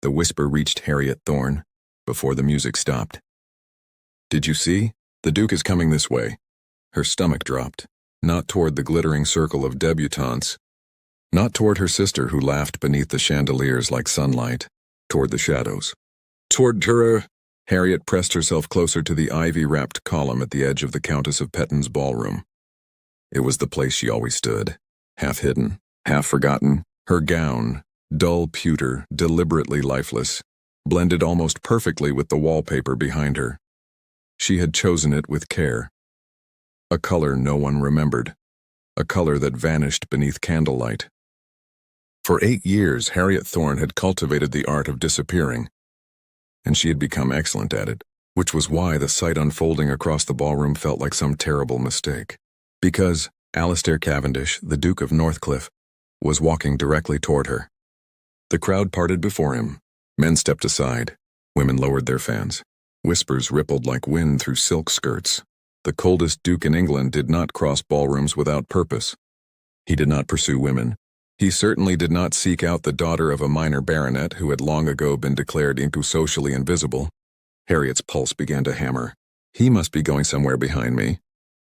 The whisper reached Harriet Thorne before the music stopped. "Did you see? The Duke is coming this way." Her stomach dropped, not toward the glittering circle of debutantes, not toward her sister who laughed beneath the chandeliers like sunlight, toward the shadows. Toward her. Harriet pressed herself closer to the ivy-wrapped column at the edge of the Countess of Petton's ballroom. It was the place she always stood, half hidden, half forgotten. Her gown, dull pewter, deliberately lifeless, blended almost perfectly with the wallpaper behind her. She had chosen it with care. A color no one remembered, a color that vanished beneath candlelight. For 8 years, Harriet Thorne had cultivated the art of disappearing, and she had become excellent at it, which was why the sight unfolding across the ballroom felt like some terrible mistake. Because Alastair Cavendish, the Duke of Northcliffe, was walking directly toward her. The crowd parted before him. Men stepped aside. Women lowered their fans. Whispers rippled like wind through silk skirts. The coldest duke in England did not cross ballrooms without purpose. He did not pursue women. He certainly did not seek out the daughter of a minor baronet who had long ago been declared socially invisible. Harriet's pulse began to hammer. He must be going somewhere behind me.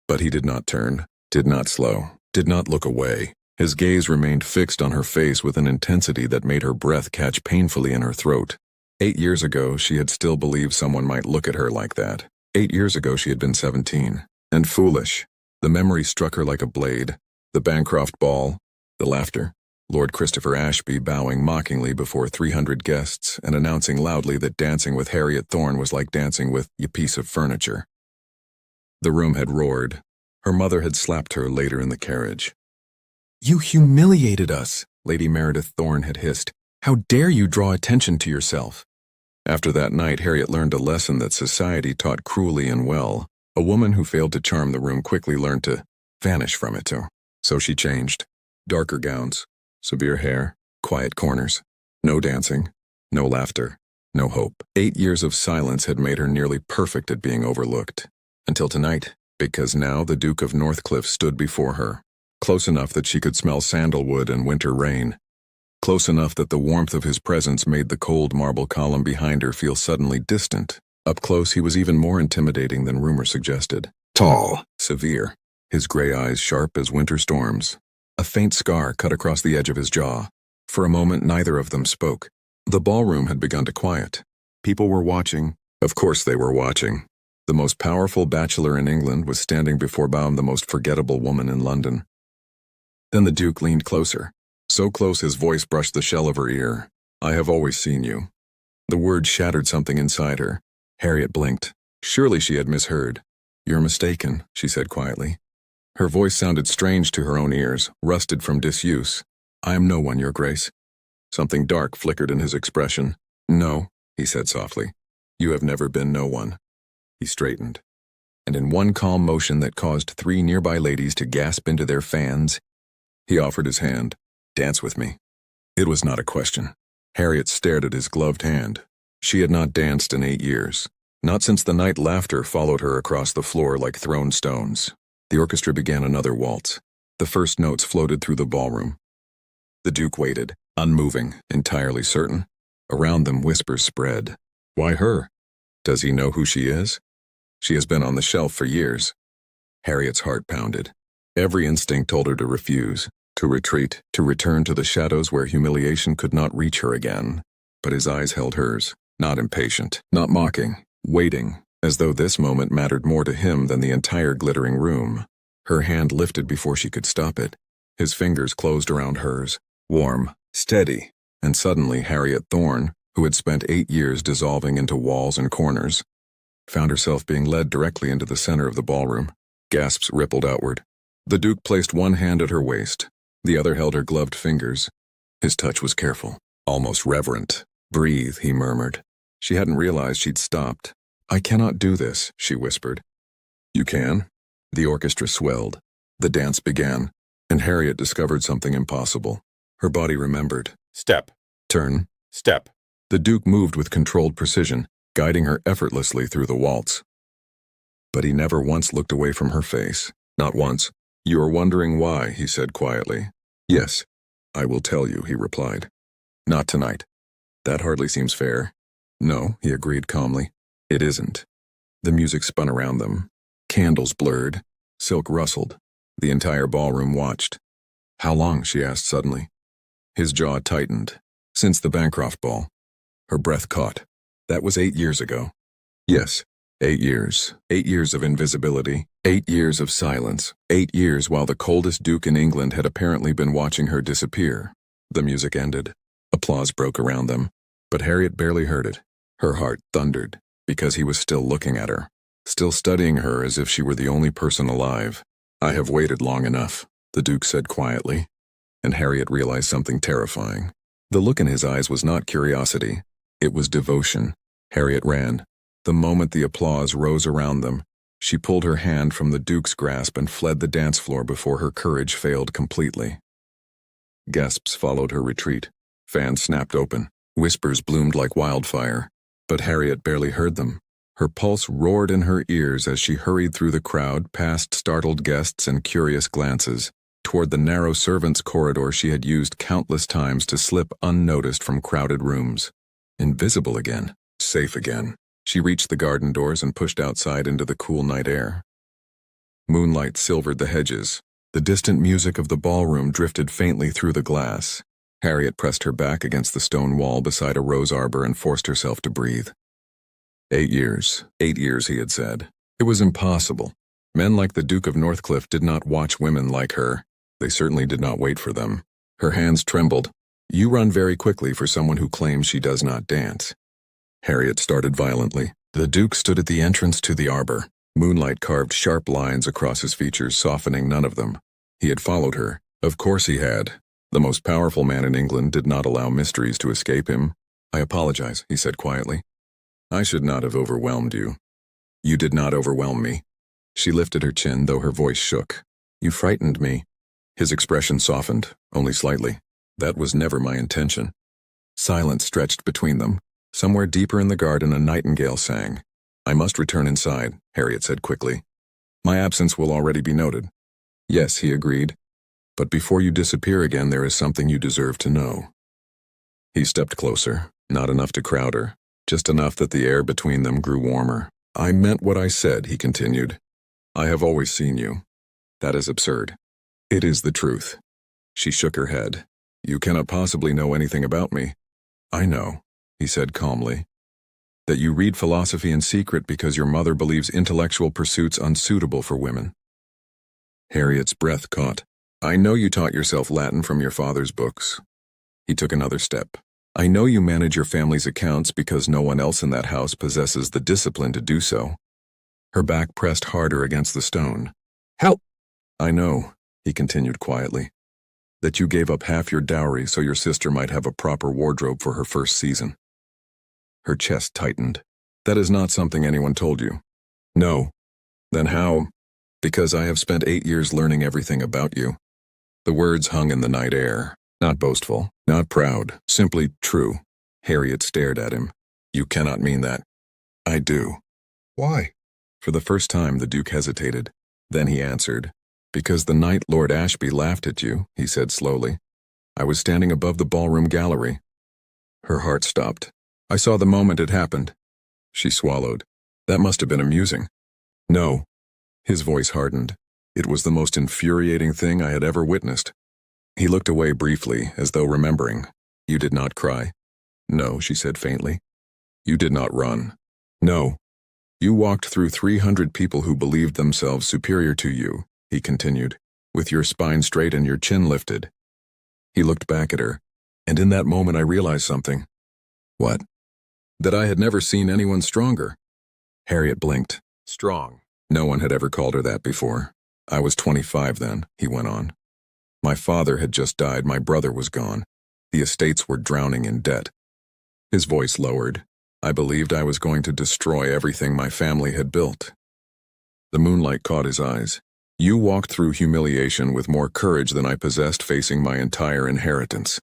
But he did not turn, did not slow, did not look away. His gaze remained fixed on her face with an intensity that made her breath catch painfully in her throat. 8 years ago, she had still believed someone might look at her like that. 8 years ago, she had been 17. And foolish. The memory struck her like a blade. The Bancroft ball, the laughter, Lord Christopher Ashby bowing mockingly before 300 guests and announcing loudly that dancing with Harriet Thorne was like dancing with a piece of furniture. The room had roared. Her mother had slapped her later in the carriage. "You humiliated us," Lady Meredith Thorne had hissed. "How dare you draw attention to yourself?" After that night, Harriet learned a lesson that society taught cruelly and well. A woman who failed to charm the room quickly learned to vanish from it too. So she changed. Darker gowns, severe hair, quiet corners. No dancing, no laughter, no hope. 8 years of silence had made her nearly perfect at being overlooked. Until tonight, because now the Duke of Northcliffe stood before her, close enough that she could smell sandalwood and winter rain. Close enough that the warmth of his presence made the cold marble column behind her feel suddenly distant. Up close, he was even more intimidating than rumor suggested. Tall, severe, his gray eyes sharp as winter storms. A faint scar cut across the edge of his jaw. For a moment, neither of them spoke. The ballroom had begun to quiet. People were watching. Of course they were watching. The most powerful bachelor in England was standing before Baum, the most forgettable woman in London. Then the Duke leaned closer. So close his voice brushed the shell of her ear. "I have always seen you." The word shattered something inside her. Harriet blinked. Surely she had misheard. "You're mistaken," she said quietly. Her voice sounded strange to her own ears, rusted from disuse. "I am no one, Your Grace." Something dark flickered in his expression. "No," he said softly. "You have never been no one." He straightened. And in one calm motion that caused 3 nearby ladies to gasp into their fans, he offered his hand. "Dance with me." It was not a question. Harriet stared at his gloved hand. She had not danced in 8 years. Not since the night laughter followed her across the floor like thrown stones. The orchestra began another waltz. The first notes floated through the ballroom. The Duke waited, unmoving, entirely certain. Around them whispers spread. Why her? Does he know who she is? She has been on the shelf for years. Harriet's heart pounded. Every instinct told her to refuse, to retreat, to return to the shadows where humiliation could not reach her again. But his eyes held hers, not impatient, not mocking, waiting, as though this moment mattered more to him than the entire glittering room. Her hand lifted before she could stop it. His fingers closed around hers, warm, steady, and suddenly Harriet Thorne, who had spent 8 years dissolving into walls and corners, found herself being led directly into the center of the ballroom. Gasps rippled outward. The Duke placed one hand at her waist. The other held her gloved fingers. His touch was careful, almost reverent. "Breathe," he murmured. She hadn't realized she'd stopped. "I cannot do this," she whispered. "You can." The orchestra swelled. The dance began, and Harriet discovered something impossible. Her body remembered. Step. Turn. Step. The Duke moved with controlled precision, guiding her effortlessly through the waltz. But he never once looked away from her face. Not once. "You are wondering why," he said quietly. "Yes, I will tell you," he replied. "Not tonight." That hardly seems fair. No, he agreed calmly. It isn't. The music spun around them. Candles blurred. Silk rustled. The entire ballroom watched. How long? She asked suddenly. His jaw tightened. Since the Bancroft ball. Her breath caught. That was 8 years ago. Yes, 8 years. 8 years of invisibility. 8 years of silence. 8 years while the coldest duke in England had apparently been watching her disappear. The music ended. Applause broke around them. But Harriet barely heard it. Her heart thundered, because he was still looking at her. Still studying her as if she were the only person alive. I have waited long enough, the Duke said quietly. And Harriet realized something terrifying. The look in his eyes was not curiosity. It was devotion. Harriet ran. The moment the applause rose around them, she pulled her hand from the Duke's grasp and fled the dance floor before her courage failed completely. Gasps followed her retreat. Fans snapped open. Whispers bloomed like wildfire. But Harriet barely heard them. Her pulse roared in her ears as she hurried through the crowd past startled guests and curious glances, toward the narrow servants' corridor she had used countless times to slip unnoticed from crowded rooms. Invisible again. Safe again. She reached the garden doors and pushed outside into the cool night air. Moonlight silvered the hedges. The distant music of the ballroom drifted faintly through the glass. Harriet pressed her back against the stone wall beside a rose arbor and forced herself to breathe. 8 years. 8 years, he had said. It was impossible. Men like the Duke of Northcliffe did not watch women like her. They certainly did not wait for them. Her hands trembled. You run very quickly for someone who claims she does not dance. Harriet started violently. The Duke stood at the entrance to the arbor. Moonlight carved sharp lines across his features, softening none of them. He had followed her. Of course he had. The most powerful man in England did not allow mysteries to escape him. I apologize, he said quietly. I should not have overwhelmed you. You did not overwhelm me. She lifted her chin, though her voice shook. You frightened me. His expression softened, only slightly. That was never my intention. Silence stretched between them. Somewhere deeper in the garden, a nightingale sang. I must return inside, Harriet said quickly. My absence will already be noted. Yes, he agreed. But before you disappear again, there is something you deserve to know. He stepped closer, not enough to crowd her, just enough that the air between them grew warmer. I meant what I said, he continued. I have always seen you. That is absurd. It is the truth. She shook her head. You cannot possibly know anything about me. I know, he said calmly. That you read philosophy in secret because your mother believes intellectual pursuits unsuitable for women. Harriet's breath caught. I know you taught yourself Latin from your father's books. He took another step. I know you manage your family's accounts because no one else in that house possesses the discipline to do so. Her back pressed harder against the stone. Help! I know, he continued quietly, that you gave up half your dowry so your sister might have a proper wardrobe for her first season. Her chest tightened. That is not something anyone told you. No. Then how? Because I have spent 8 years learning everything about you. The words hung in the night air. Not boastful, not proud, simply true. Harriet stared at him. You cannot mean that. I do. Why? For the first time, the Duke hesitated. Then he answered. Because the night Lord Ashby laughed at you, he said slowly. I was standing above the ballroom gallery. Her heart stopped. I saw the moment it happened. She swallowed. That must have been amusing. No. His voice hardened. It was the most infuriating thing I had ever witnessed. He looked away briefly, as though remembering. You did not cry. No, she said faintly. You did not run. No. You walked through 300 people who believed themselves superior to you, he continued, with your spine straight and your chin lifted. He looked back at her, and in that moment I realized something. What? That I had never seen anyone stronger. Harriet blinked. Strong. No one had ever called her that before. I was 25 then, he went on. My father had just died, my brother was gone. The estates were drowning in debt. His voice lowered. I believed I was going to destroy everything my family had built. The moonlight caught his eyes. You walked through humiliation with more courage than I possessed facing my entire inheritance.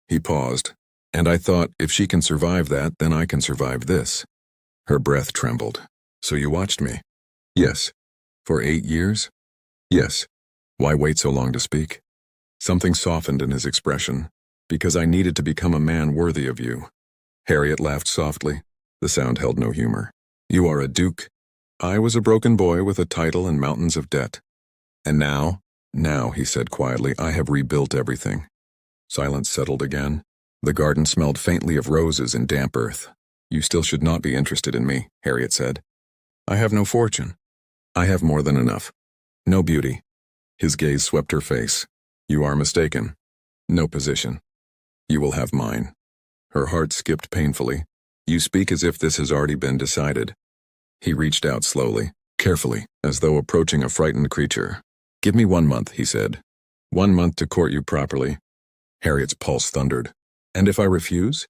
He paused, and I thought, if she can survive that, then I can survive this. Her breath trembled. So you watched me? Yes. For 8 years? Yes. Why wait so long to speak? Something softened in his expression. Because I needed to become a man worthy of you. Harriet laughed softly. The sound held no humor. You are a duke. I was a broken boy with a title and mountains of debt. And now, he said quietly, I have rebuilt everything. Silence settled again. The garden smelled faintly of roses and damp earth. You still should not be interested in me, Harriet said. I have no fortune. I have more than enough. No beauty. His gaze swept her face. You are mistaken. No position. You will have mine. Her heart skipped painfully. You speak as if this has already been decided. He reached out slowly, carefully, as though approaching a frightened creature. Give me 1 month, he said. 1 month to court you properly. Harriet's pulse thundered. And if I refuse?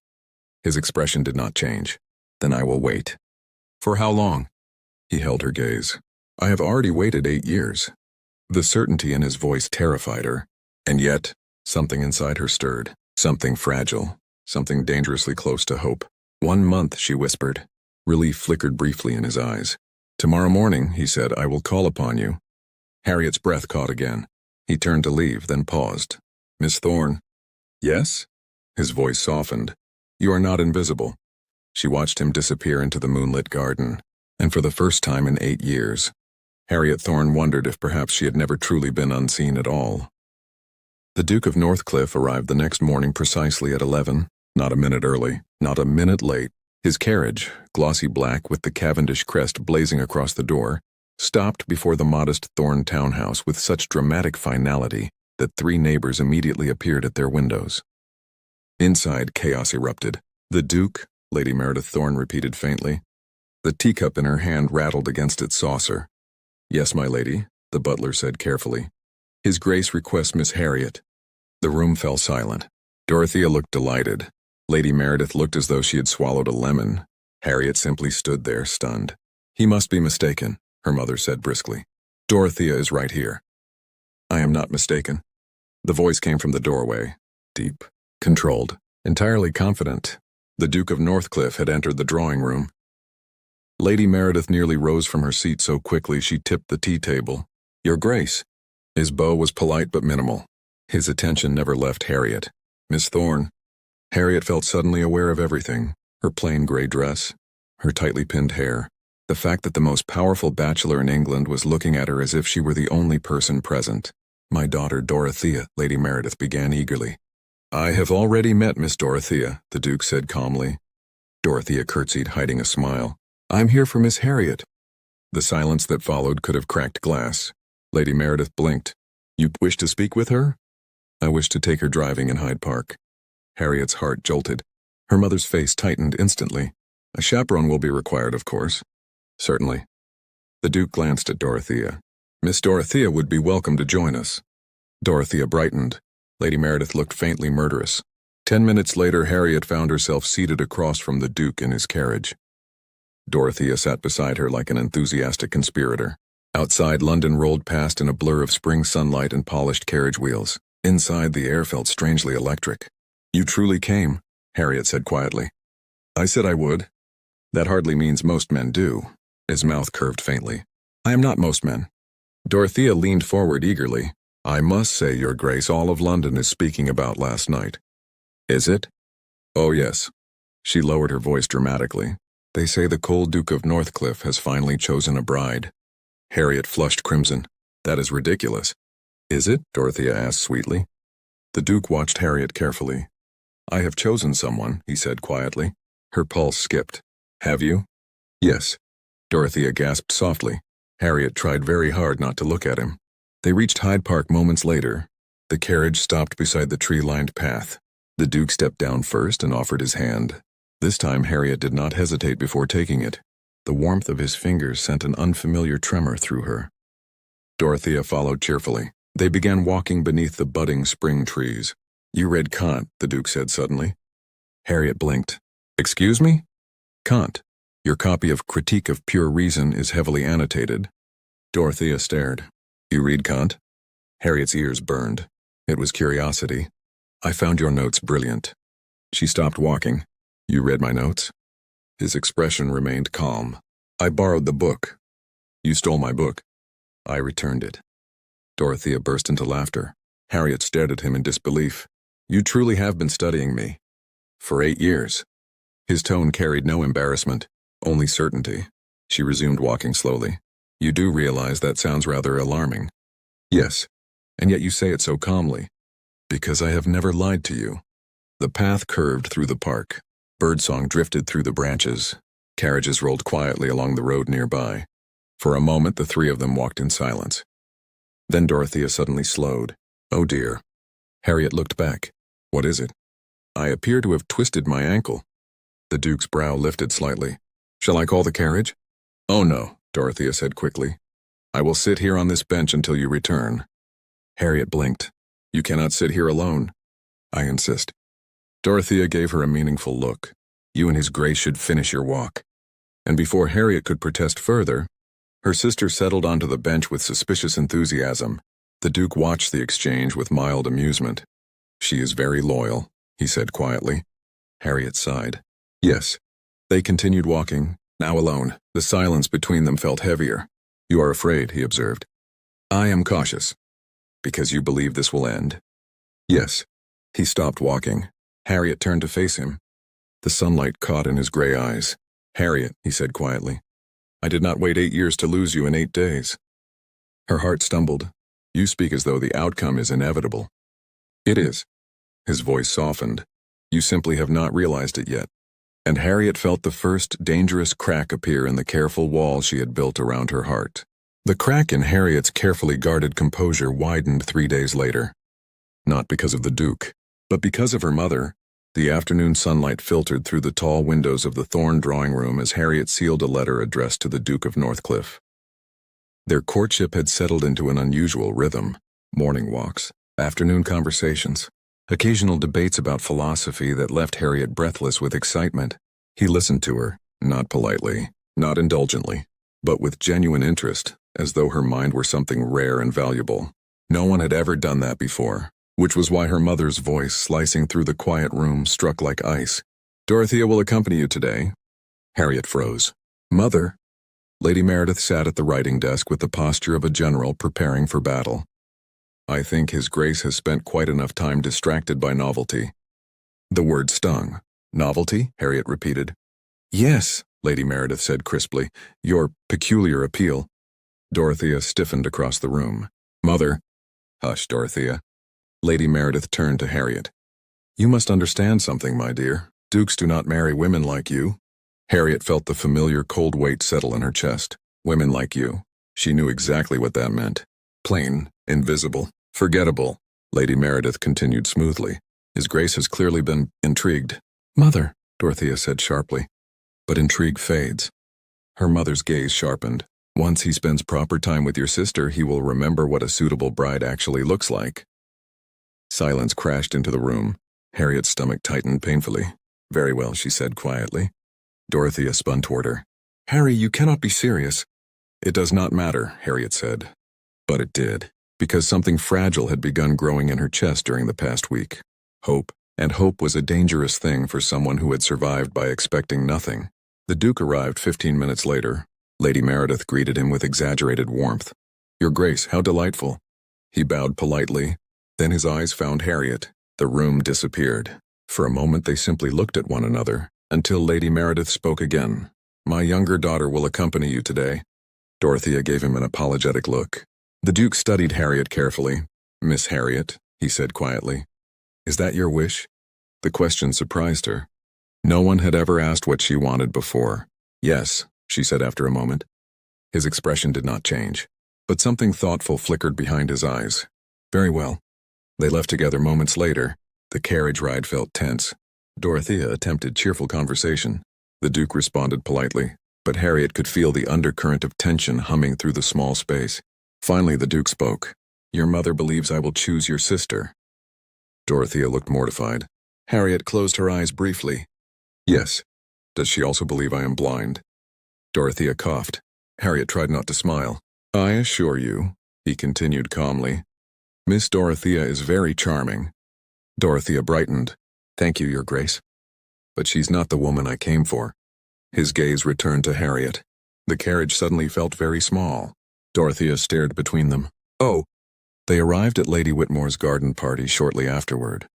His expression did not change. Then I will wait. For how long? He held her gaze. I have already waited 8 years. The certainty in his voice terrified her. And yet, something inside her stirred. Something fragile. Something dangerously close to hope. 1 month, she whispered. Relief flickered briefly in his eyes. Tomorrow morning, he said, I will call upon you. Harriet's breath caught again. He turned to leave, then paused. Miss Thorne. Yes? His voice softened. You are not invisible. She watched him disappear into the moonlit garden, and for the first time in 8 years, Harriet Thorne wondered if perhaps she had never truly been unseen at all. The Duke of Northcliffe arrived the next morning precisely at 11, not a minute early, not a minute late. His carriage, glossy black with the Cavendish crest blazing across the door, stopped before the modest Thorne townhouse with such dramatic finality that 3 neighbors immediately appeared at their windows. Inside, chaos erupted. The Duke, Lady Meredith Thorne repeated faintly. The teacup in her hand rattled against its saucer. Yes, my lady, the butler said carefully. His Grace requests Miss Harriet. The room fell silent. Dorothea looked delighted. Lady Meredith looked as though she had swallowed a lemon. Harriet simply stood there, stunned. He must be mistaken, her mother said briskly. Dorothea is right here. I am not mistaken. The voice came from the doorway, deep, controlled, entirely confident. The Duke of Northcliffe had entered the drawing room. Lady Meredith nearly rose from her seat so quickly she tipped the tea table. Your Grace. His bow was polite but minimal. His attention never left Harriet. Miss Thorne. Harriet felt suddenly aware of everything. Her plain gray dress, her tightly pinned hair, the fact that the most powerful bachelor in England was looking at her as if she were the only person present. My daughter Dorothea, Lady Meredith began eagerly. I have already met Miss Dorothea, the Duke said calmly. Dorothea curtsied, hiding a smile. I'm here for Miss Harriet. The silence that followed could have cracked glass. Lady Meredith blinked. You wish to speak with her? I wish to take her driving in Hyde Park. Harriet's heart jolted. Her mother's face tightened instantly. A chaperone will be required, of course. Certainly. The Duke glanced at Dorothea. Miss Dorothea would be welcome to join us. Dorothea brightened. Lady Meredith looked faintly murderous. 10 minutes later, Harriet found herself seated across from the Duke in his carriage. Dorothea sat beside her like an enthusiastic conspirator. Outside, London rolled past in a blur of spring sunlight and polished carriage wheels. Inside, the air felt strangely electric. You truly came, Harriet said quietly. I said I would. That hardly means most men do. His mouth curved faintly. I am not most men. Dorothea leaned forward eagerly. I must say, Your Grace, all of London is speaking about last night. Is it? Oh, yes. She lowered her voice dramatically. They say the cold Duke of Northcliffe has finally chosen a bride. Harriet flushed crimson. That is ridiculous. Is it? Dorothea asked sweetly. The Duke watched Harriet carefully. I have chosen someone, he said quietly. Her pulse skipped. Have you? Yes. Dorothea gasped softly. Harriet tried very hard not to look at him. They reached Hyde Park moments later. The carriage stopped beside the tree-lined path. The Duke stepped down first and offered his hand. This time Harriet did not hesitate before taking it. The warmth of his fingers sent an unfamiliar tremor through her. Dorothea followed cheerfully. They began walking beneath the budding spring trees. You read Kant, the Duke said suddenly. Harriet blinked. Excuse me? Kant. Your copy of Critique of Pure Reason is heavily annotated. Dorothea stared. You read Kant? Harriet's ears burned. It was curiosity. I found your notes brilliant. She stopped walking. You read my notes? His expression remained calm. I borrowed the book. You stole my book. I returned it. Dorothea burst into laughter. Harriet stared at him in disbelief. You truly have been studying me. For 8 years. His tone carried no embarrassment, only certainty. She resumed walking slowly. You do realize that sounds rather alarming. Yes, and yet you say it so calmly. Because I have never lied to you. The path curved through the park. Birdsong drifted through the branches. Carriages rolled quietly along the road nearby. For a moment, the three of them walked in silence. Then Dorothea suddenly slowed. Oh dear. Harriet looked back. What is it? I appear to have twisted my ankle. The Duke's brow lifted slightly. Shall I call the carriage? Oh no, Dorothea said quickly. I will sit here on this bench until you return. Harriet blinked. You cannot sit here alone. I insist. Dorothea gave her a meaningful look. You and his grace should finish your walk. And before Harriet could protest further, her sister settled onto the bench with suspicious enthusiasm. The Duke watched the exchange with mild amusement. She is very loyal, he said quietly. Harriet sighed. Yes. They continued walking, now alone. The silence between them felt heavier. You are afraid, he observed. I am cautious. Because you believe this will end? Yes. He stopped walking. Harriet turned to face him. The sunlight caught in his gray eyes. Harriet, he said quietly. I did not wait 8 years to lose you in 8 days. Her heart stumbled. You speak as though the outcome is inevitable. It is. His voice softened. You simply have not realized it yet. And Harriet felt the first dangerous crack appear in the careful wall she had built around her heart. The crack in Harriet's carefully guarded composure widened 3 days later. Not because of the Duke, but because of her mother. The afternoon sunlight filtered through the tall windows of the Thorne drawing room as Harriet sealed a letter addressed to the Duke of Northcliffe. Their courtship had settled into an unusual rhythm. Morning walks, afternoon conversations, occasional debates about philosophy that left Harriet breathless with excitement. He listened to her, not politely, not indulgently, but with genuine interest, as though her mind were something rare and valuable. No one had ever done that before, which was why her mother's voice slicing through the quiet room struck like ice. Dorothea will accompany you today. Harriet froze. Mother? Lady Meredith sat at the writing desk with the posture of a general preparing for battle. I think His Grace has spent quite enough time distracted by novelty. The word stung. Novelty? Harriet repeated. Yes, Lady Meredith said crisply. Your peculiar appeal. Dorothea stiffened across the room. Mother. Hush, Dorothea. Lady Meredith turned to Harriet. You must understand something, my dear. Dukes do not marry women like you. Harriet felt the familiar cold weight settle in her chest. Women like you. She knew exactly what that meant. Plain, invisible, forgettable. Lady Meredith continued smoothly. His Grace has clearly been intrigued. Mother, Dorothea said sharply. But intrigue fades. Her mother's gaze sharpened. Once he spends proper time with your sister, he will remember what a suitable bride actually looks like. Silence crashed into the room. Harriet's stomach tightened painfully. Very well, she said quietly. Dorothea spun toward her. Harry, you cannot be serious. It does not matter, Harriet said. But it did, because something fragile had begun growing in her chest during the past week. Hope. And hope was a dangerous thing for someone who had survived by expecting nothing. The Duke arrived 15 minutes later. Lady Meredith greeted him with exaggerated warmth. Your Grace, how delightful. He bowed politely. Then his eyes found Harriet. The room disappeared. For a moment they simply looked at one another, until Lady Meredith spoke again. My younger daughter will accompany you today. Dorothea gave him an apologetic look. The Duke studied Harriet carefully. Miss Harriet, he said quietly. Is that your wish? The question surprised her. No one had ever asked what she wanted before. Yes, she said after a moment. His expression did not change, but something thoughtful flickered behind his eyes. Very well. They left together moments later. The carriage ride felt tense. Dorothea attempted cheerful conversation. The Duke responded politely, but Harriet could feel the undercurrent of tension humming through the small space. Finally, the Duke spoke. Your mother believes I will choose your sister. Dorothea looked mortified. Harriet closed her eyes briefly. Yes. Does she also believe I am blind? Dorothea coughed. Harriet tried not to smile. I assure you, he continued calmly, Miss Dorothea is very charming. Dorothea brightened. Thank you, Your Grace. But she's not the woman I came for. His gaze returned to Harriet. The carriage suddenly felt very small. Dorothea stared between them. Oh! They arrived at Lady Whitmore's garden party shortly afterward.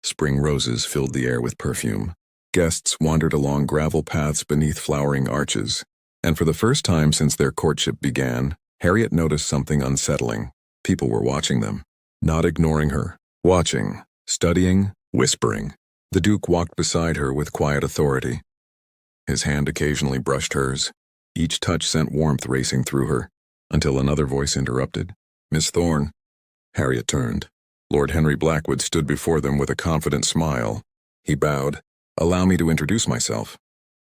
Spring roses filled the air with perfume. Guests wandered along gravel paths beneath flowering arches. And for the first time since their courtship began, Harriet noticed something unsettling. People were watching them. Not ignoring her. Watching. Studying. Whispering. The Duke walked beside her with quiet authority. His hand occasionally brushed hers. Each touch sent warmth racing through her, until another voice interrupted. "Miss Thorne." Harriet turned. Lord Henry Blackwood stood before them with a confident smile. He bowed. "Allow me to introduce myself."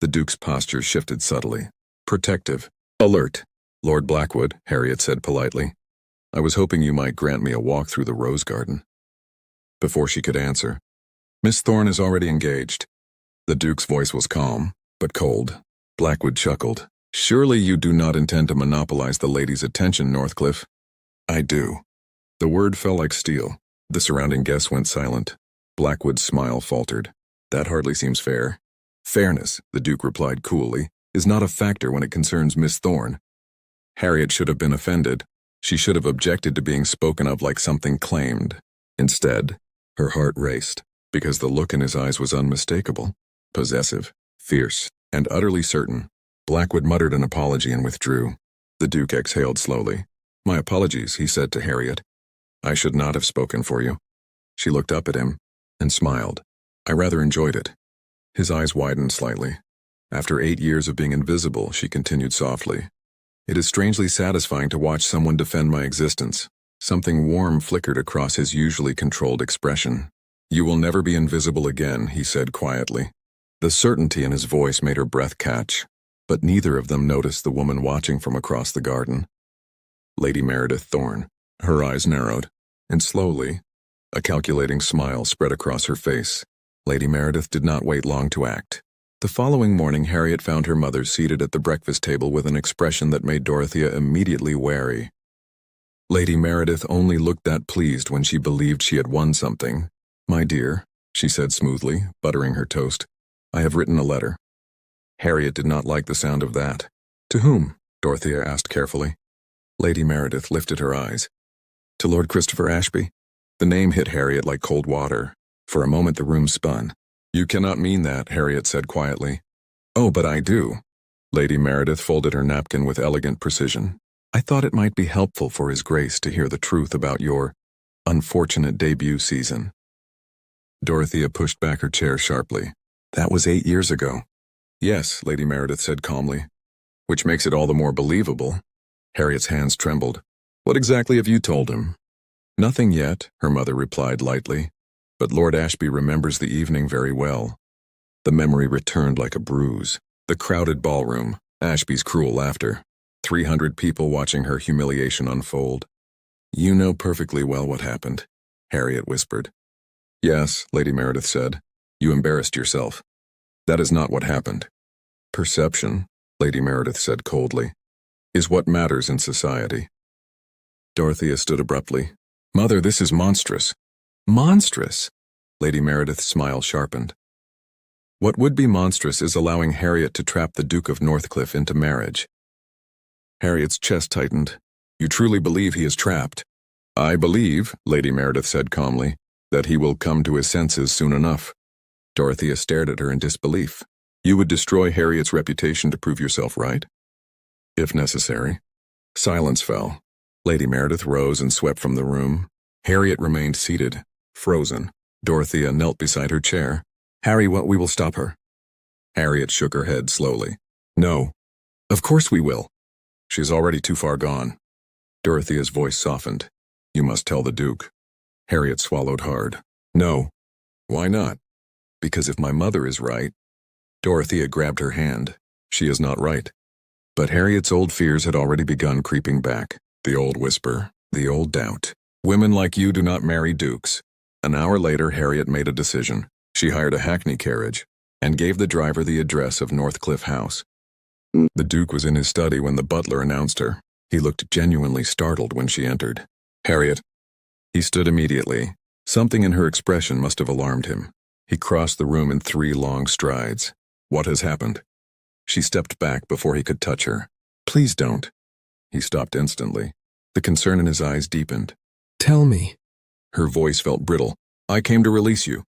The Duke's posture shifted subtly. Protective. Alert. "Lord Blackwood," Harriet said politely. "I was hoping you might grant me a walk through the rose garden." Before she could answer, "Miss Thorne is already engaged." The Duke's voice was calm, but cold. Blackwood chuckled. "Surely you do not intend to monopolize the lady's attention, Northcliffe." "I do." The word fell like steel. The surrounding guests went silent. Blackwood's smile faltered. "That hardly seems fair." "Fairness," the Duke replied coolly, "is not a factor when it concerns Miss Thorne." Harriet should have been offended. She should have objected to being spoken of like something claimed. Instead, her heart raced, because the look in his eyes was unmistakable, possessive, fierce, and utterly certain. Blackwood muttered an apology and withdrew. The Duke exhaled slowly. "My apologies," he said to Harriet. "I should not have spoken for you." She looked up at him and smiled. "I rather enjoyed it." His eyes widened slightly. "After 8 years of being invisible," she continued softly, "it is strangely satisfying to watch someone defend my existence." Something warm flickered across his usually controlled expression. "You will never be invisible again," he said quietly. The certainty in his voice made her breath catch, but neither of them noticed the woman watching from across the garden. Lady Meredith Thorne. Her eyes narrowed, and slowly, a calculating smile spread across her face. Lady Meredith did not wait long to act. The following morning, Harriet found her mother seated at the breakfast table with an expression that made Dorothea immediately wary. Lady Meredith only looked that pleased when she believed she had won something. "My dear," she said smoothly, buttering her toast, "I have written a letter." Harriet did not like the sound of that. "To whom?" Dorothea asked carefully. Lady Meredith lifted her eyes. "To Lord Christopher Ashby." The name hit Harriet like cold water. For a moment the room spun. "You cannot mean that," Harriet said quietly. "Oh, but I do." Lady Meredith folded her napkin with elegant precision. "I thought it might be helpful for His Grace to hear the truth about your unfortunate debut season." Dorothea pushed back her chair sharply. "That was 8 years ago." "Yes," Lady Meredith said calmly, "which makes it all the more believable." Harriet's hands trembled. "What exactly have you told him?" "Nothing yet," her mother replied lightly, "but Lord Ashby remembers the evening very well." The memory returned like a bruise. The crowded ballroom, Ashby's cruel laughter, 300 people watching her humiliation unfold. "You know perfectly well what happened," Harriet whispered. "Yes," Lady Meredith said. "You embarrassed yourself." "That is not what happened." "Perception," Lady Meredith said coldly, "is what matters in society." Dorothea stood abruptly. "Mother, this is monstrous." "Monstrous?" Lady Meredith's smile sharpened. "What would be monstrous is allowing Harriet to trap the Duke of Northcliffe into marriage." Harriet's chest tightened. "You truly believe he is trapped?" "I believe," Lady Meredith said calmly, "that he will come to his senses soon enough." Dorothea stared at her in disbelief. "You would destroy Harriet's reputation to prove yourself right?" "If necessary." Silence fell. Lady Meredith rose and swept from the room. Harriet remained seated, frozen. Dorothea knelt beside her chair. "Harry, we will stop her." Harriet shook her head slowly. "No." "Of course we will." "She is already too far gone." Dorothea's voice softened. "You must tell the Duke." Harriet swallowed hard. "No." "Why not?" "Because if my mother is right—" Dorothea grabbed her hand. "She is not right." But Harriet's old fears had already begun creeping back. The old whisper, the old doubt. "Women like you do not marry dukes." An hour later, Harriet made a decision. She hired a hackney carriage and gave the driver the address of Northcliffe House. The Duke was in his study when the butler announced her. He looked genuinely startled when she entered. "Harriet." He stood immediately. Something in her expression must have alarmed him. He crossed the room in 3 long strides. "What has happened?" She stepped back before he could touch her. "Please don't." He stopped instantly. The concern in his eyes deepened. "Tell me." Her voice felt brittle. "I came to release you."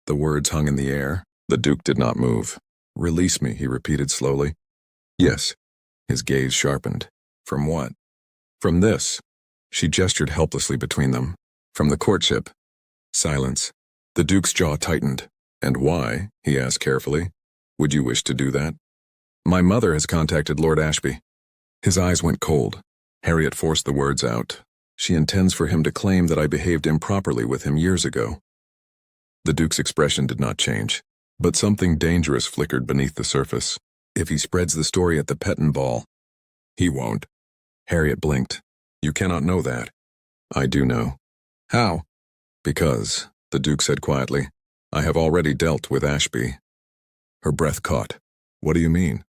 The words hung in the air. The Duke did not move. "Release me," he repeated slowly. "Yes." His gaze sharpened. "From what?" "From this." She gestured helplessly between them. "From the courtship." Silence. The Duke's jaw tightened. "And why?" he asked carefully. "Would you wish to do that?" "My mother has contacted Lord Ashby." His eyes went cold. Harriet forced the words out. "She intends for him to claim that I behaved improperly with him years ago." The Duke's expression did not change, but something dangerous flickered beneath the surface. "If he spreads the story at the Petton ball." "He won't." Harriet blinked. "You cannot know that." "I do know." "How?" "Because," the Duke said quietly, "I have already dealt with Ashby." Her breath caught. "What do you mean?"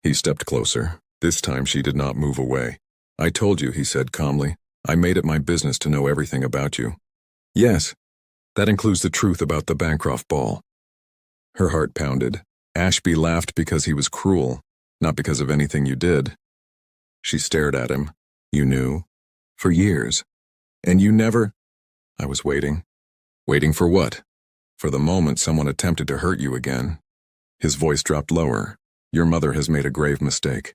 He stepped closer. This time she did not move away. "I told you," he said calmly. "I made it my business to know everything about you." "Yes. That includes the truth about the Bancroft ball." Her heart pounded. "Ashby laughed because he was cruel, not because of anything you did." She stared at him. "You knew?" "For years." "And you never—" "I was waiting." "Waiting for what?" "For the moment someone attempted to hurt you again." His voice dropped lower. "Your mother has made a grave mistake."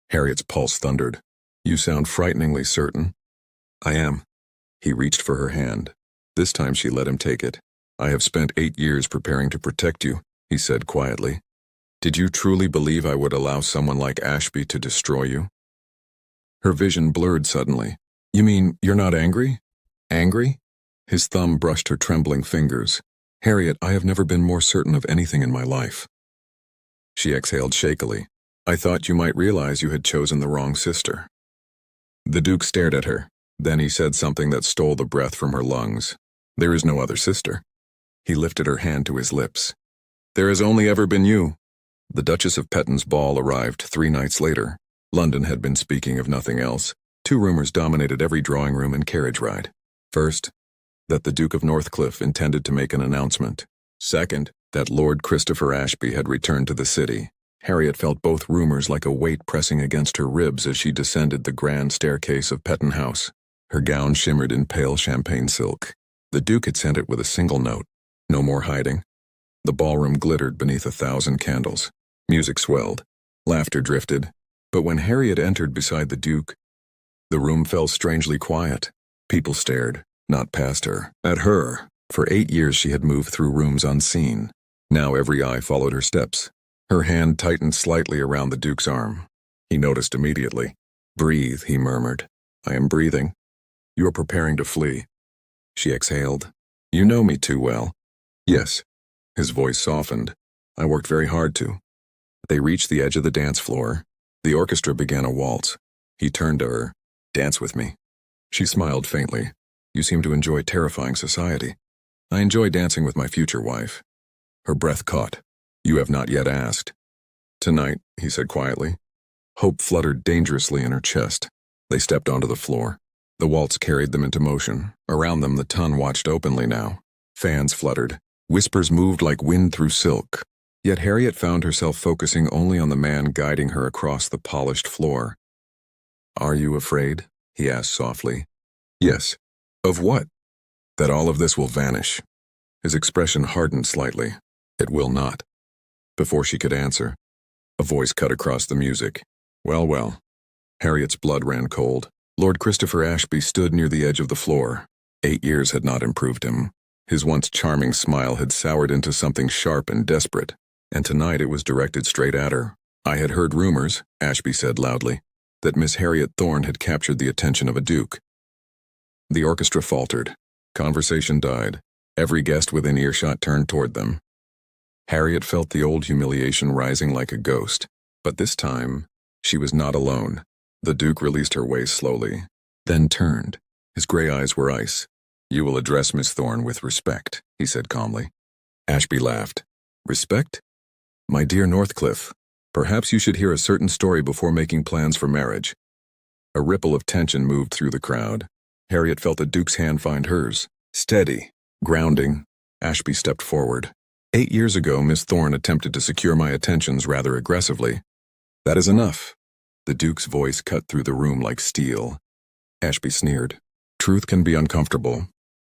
Harriet's pulse thundered. "You sound frighteningly certain." "I am." He reached for her hand. This time she let him take it. "I have spent 8 years preparing to protect you," he said quietly. "Did you truly believe I would allow someone like Ashby to destroy you?" Her vision blurred suddenly. "You mean you're not angry?" "Angry?" His thumb brushed her trembling fingers. "Harriet, I have never been more certain of anything in my life." She exhaled shakily. "I thought you might realize you had chosen the wrong sister." The Duke stared at her. Then he said something that stole the breath from her lungs. "There is no other sister." He lifted her hand to his lips. "There has only ever been you." The Duchess of Petton's ball arrived 3 nights later. London had been speaking of nothing else. 2 rumors dominated every drawing room and carriage ride. First, that the Duke of Northcliffe intended to make an announcement. Second, that Lord Christopher Ashby had returned to the city. Harriet felt both rumors like a weight pressing against her ribs as she descended the grand staircase of Petton House. Her gown shimmered in pale champagne silk. The Duke had sent it with a single note. No more hiding. The ballroom glittered beneath 1,000 candles. Music swelled. Laughter drifted. But when Harriet entered beside the Duke, the room fell strangely quiet. People stared, not past her, at her. For 8 years she had moved through rooms unseen. Now every eye followed her steps. Her hand tightened slightly around the Duke's arm. He noticed immediately. "Breathe," he murmured. "I am breathing." "You are preparing to flee." She exhaled. "You know me too well." "Yes." His voice softened. "I worked very hard to." They reached the edge of the dance floor. The orchestra began a waltz. He turned to her. "Dance with me." She smiled faintly. "You seem to enjoy terrifying society." "I enjoy dancing with my future wife." Her breath caught. "You have not yet asked." "Tonight," he said quietly. Hope fluttered dangerously in her chest. They stepped onto the floor. The waltz carried them into motion. Around them the Tun watched openly now. Fans fluttered. Whispers moved like wind through silk. Yet Harriet found herself focusing only on the man guiding her across the polished floor. "Are you afraid?" he asked softly. "Yes." "Of what?" "That all of this will vanish." His expression hardened slightly. "It will not." Before she could answer, a voice cut across the music. "Well, well." Harriet's blood ran cold. Lord Christopher Ashby stood near the edge of the floor. 8 years had not improved him. His once charming smile had soured into something sharp and desperate, and tonight it was directed straight at her. "I had heard rumors," Ashby said loudly, "that Miss Harriet Thorne had captured the attention of a duke." The orchestra faltered. Conversation died. Every guest within earshot turned toward them. Harriet felt the old humiliation rising like a ghost, but this time, she was not alone. The Duke released her waist slowly, then turned. His gray eyes were ice. "You will address Miss Thorne with respect," he said calmly. Ashby laughed. "Respect? My dear Northcliffe, perhaps you should hear a certain story before making plans for marriage." A ripple of tension moved through the crowd. Harriet felt the Duke's hand find hers. Steady, grounding. Ashby stepped forward. 8 years ago, Miss Thorne attempted to secure my attentions rather aggressively. That is enough. The Duke's voice cut through the room like steel. Ashby sneered. "Truth can be uncomfortable."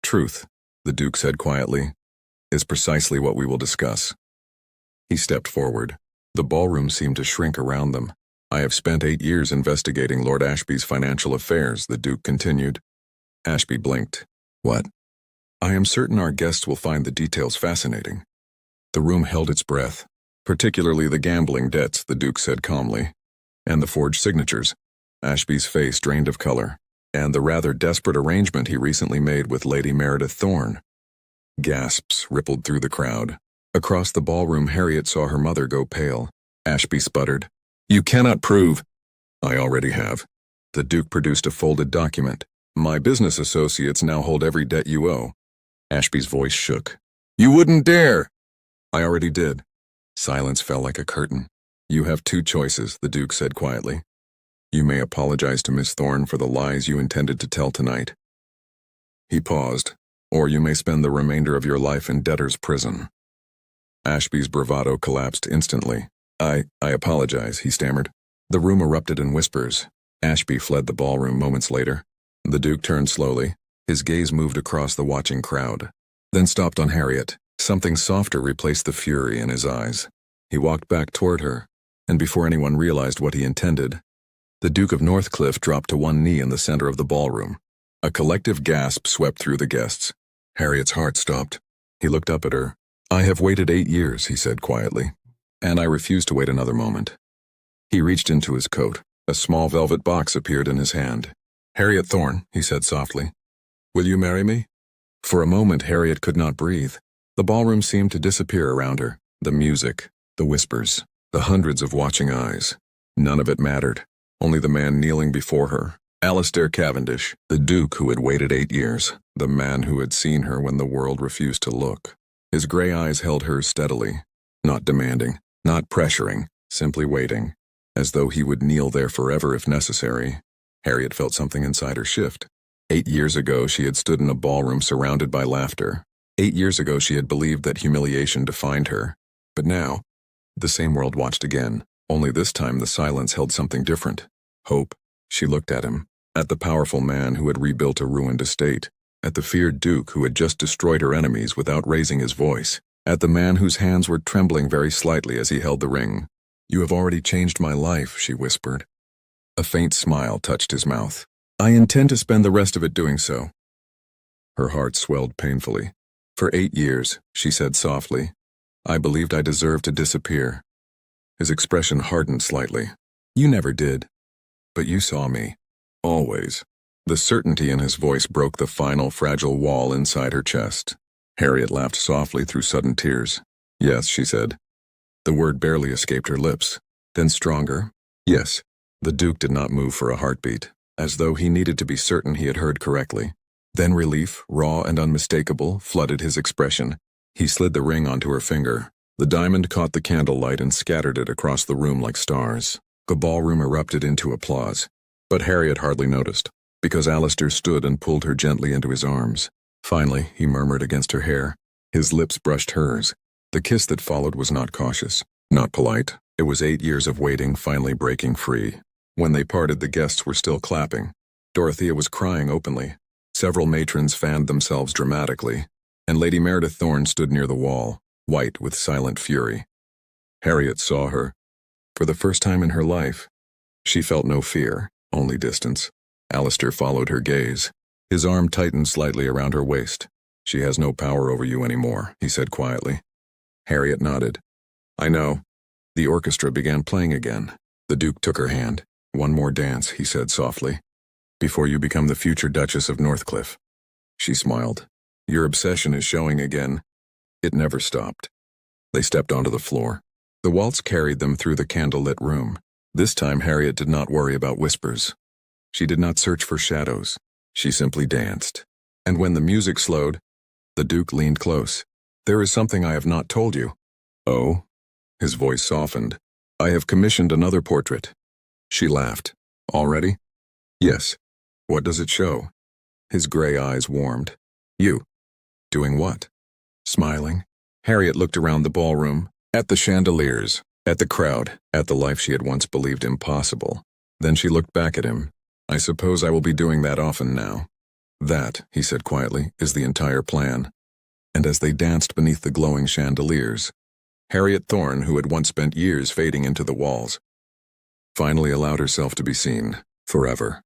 "Truth," the Duke said quietly. is precisely what we will discuss. He stepped forward. The ballroom seemed to shrink around them. I have spent 8 years investigating Lord Ashby's financial affairs, the Duke continued. Ashby blinked. What? I am certain our guests will find the details fascinating. The room held its breath, particularly the gambling debts, the Duke said calmly, and the forged signatures. Ashby's face drained of color, and the rather desperate arrangement he recently made with Lady Meredith Thorne. Gasps rippled through the crowd. Across the ballroom, Harriet saw her mother go pale. Ashby sputtered. You cannot prove. I already have. The Duke produced a folded document. My business associates now hold every debt you owe. Ashby's voice shook. You wouldn't dare! I already did. Silence fell like a curtain. You have 2 choices, the Duke said quietly. You may apologize to Miss Thorne for the lies you intended to tell tonight. He paused. Or you may spend the remainder of your life in debtor's prison. Ashby's bravado collapsed instantly. I apologize, he stammered. The room erupted in whispers. Ashby fled the ballroom moments later. The Duke turned slowly. His gaze moved across the watching crowd, then stopped on Harriet. Something softer replaced the fury in his eyes. He walked back toward her, and before anyone realized what he intended, the Duke of Northcliffe dropped to one knee in the center of the ballroom. A collective gasp swept through the guests. Harriet's heart stopped. He looked up at her. I have waited 8 years, he said quietly, and I refuse to wait another moment. He reached into his coat. A small velvet box appeared in his hand. Harriet Thorne, he said softly, will you marry me? For a moment, Harriet could not breathe. The ballroom seemed to disappear around her. The music, the whispers, the hundreds of watching eyes. None of it mattered. Only the man kneeling before her. Alistair Cavendish, the Duke who had waited 8 years, the man who had seen her when the world refused to look. His gray eyes held hers steadily, not demanding, not pressuring, simply waiting, as though he would kneel there forever if necessary. Harriet felt something inside her shift. 8 years ago, she had stood in a ballroom surrounded by laughter. 8 years ago, she had believed that humiliation defined her. But now, the same world watched again, only this time the silence held something different. Hope. She looked at him, at the powerful man who had rebuilt a ruined estate, at the feared Duke who had just destroyed her enemies without raising his voice, at the man whose hands were trembling very slightly as he held the ring. You have already changed my life, she whispered. A faint smile touched his mouth. I intend to spend the rest of it doing so. Her heart swelled painfully. For 8 years, she said softly, I believed I deserved to disappear. His expression hardened slightly. You never did. But you saw me. Always. The certainty in his voice broke the final fragile wall inside her chest. Harriet laughed softly through sudden tears. Yes, she said. The word barely escaped her lips. Then stronger. Yes. The Duke did not move for a heartbeat, as though he needed to be certain he had heard correctly. Then relief, raw and unmistakable, flooded his expression. He slid the ring onto her finger. The diamond caught the candlelight and scattered it across the room like stars. The ballroom erupted into applause. But Harriet hardly noticed, because Alistair stood and pulled her gently into his arms. Finally, he murmured against her hair. His lips brushed hers. The kiss that followed was not cautious, not polite. It was 8 years of waiting finally breaking free. When they parted, the guests were still clapping. Dorothea was crying openly. Several matrons fanned themselves dramatically, and Lady Meredith Thorne stood near the wall, white with silent fury. Harriet saw her. For the first time in her life, she felt no fear, only distance. Alistair followed her gaze. His arm tightened slightly around her waist. She has no power over you anymore, he said quietly. Harriet nodded. I know. The orchestra began playing again. The Duke took her hand. One more dance, he said softly, before you become the future Duchess of Northcliffe. She smiled. Your obsession is showing again. It never stopped. They stepped onto the floor. The waltz carried them through the candle-lit room. This time Harriet did not worry about whispers. She did not search for shadows. She simply danced. And when the music slowed, the Duke leaned close. There is something I have not told you. Oh? His voice softened. I have commissioned another portrait. She laughed. Already? Yes. What does it show? His gray eyes warmed. You. Doing what? Smiling. Harriet looked around the ballroom, at the chandeliers, at the crowd, at the life she had once believed impossible. Then she looked back at him. I suppose I will be doing that often now. That, he said quietly, is the entire plan. And as they danced beneath the glowing chandeliers, Harriet Thorne, who had once spent years fading into the walls, finally allowed herself to be seen forever.